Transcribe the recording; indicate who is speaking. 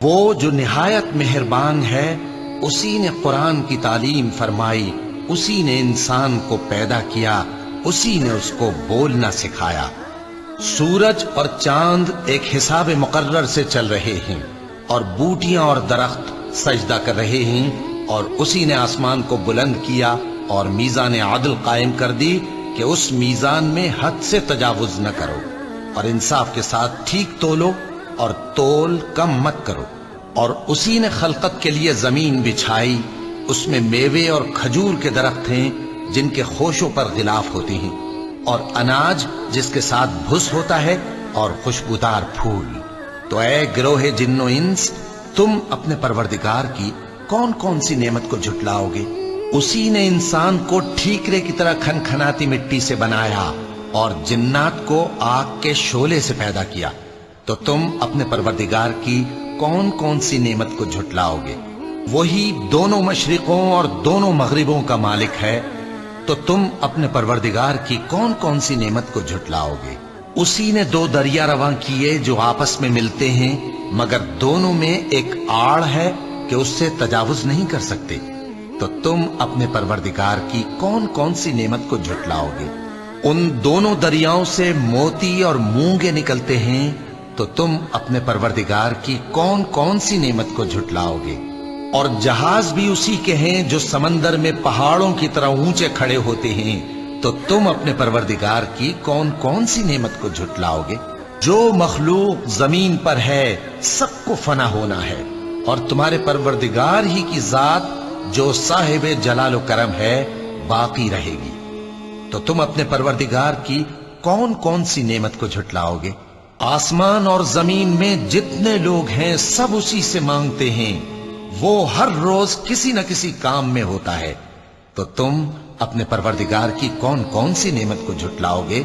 Speaker 1: وہ جو نہایت مہربان ہے، اسی نے قرآن کی تعلیم فرمائی، اسی نے انسان کو پیدا کیا، اسی نے اس کو بولنا سکھایا۔ سورج اور چاند ایک حساب مقرر سے چل رہے ہیں، اور بوٹیاں اور درخت سجدہ کر رہے ہیں، اور اسی نے آسمان کو بلند کیا اور میزان عدل قائم کر دی کہ اس میزان میں حد سے تجاوز نہ کرو، اور انصاف کے ساتھ ٹھیک تولو اور تول کم مت کرو۔ اور اسی نے خلقت کے لیے زمین بچھائی، اس میں میوے اور کھجور کے درخت ہیں جن کے خوشوں پر غلاف ہوتے ہیں، اور اناج جس کے ساتھ بھس ہوتا ہے، اور خوشبودار پھول۔ تو اے گروہ جن و انس، تم اپنے پروردگار کی کون کون سی نعمت کو جھٹلاؤ گے؟ اسی نے انسان کو ٹھیکرے کی طرح کھنکھناتی مٹی سے بنایا، اور جنات کو آگ کے شعلے سے پیدا کیا۔ تو تم اپنے پروردگار کی کون کون سی نعمت کو جھٹلاؤ گے؟ وہی دونوں مشرقوں اور دونوں مغربوں کا مالک ہے، تو تم اپنے پروردگار کی کون کون سی نعمت کو جھٹلاؤ گے؟ اسی نے دو دریا رواں کیے جو آپس میں ملتے ہیں، مگر دونوں میں ایک آڑ ہے کہ اس سے تجاوز نہیں کر سکتے۔ تو تم اپنے پروردگار کی کون کون سی نعمت کو جھٹلاؤ گے؟ ان دونوں دریاؤں سے موتی اور مونگے نکلتے ہیں، تو تم اپنے پروردگار کی کون کون سی نعمت کو جھٹلاؤ گے؟ اور جہاز بھی اسی کے ہیں جو سمندر میں پہاڑوں کی طرح اونچے کھڑے ہوتے ہیں، تو تم اپنے پروردگار کی کون کون سی نعمت کو جھٹلاؤ گے؟ جو مخلوق زمین پر ہے سب کو فنا ہونا ہے، اور تمہارے پروردگار ہی کی ذات جو صاحب جلال و کرم ہے باقی رہے گی۔ تو تم اپنے پروردگار کی کون کون سی نعمت کو جھٹلاؤ گے؟ آسمان اور زمین میں جتنے لوگ ہیں سب اسی سے مانگتے ہیں، وہ ہر روز کسی نہ کسی کام میں ہوتا ہے۔ تو تم اپنے پروردگار کی کون کون سی نعمت کو جھٹلاؤ گے؟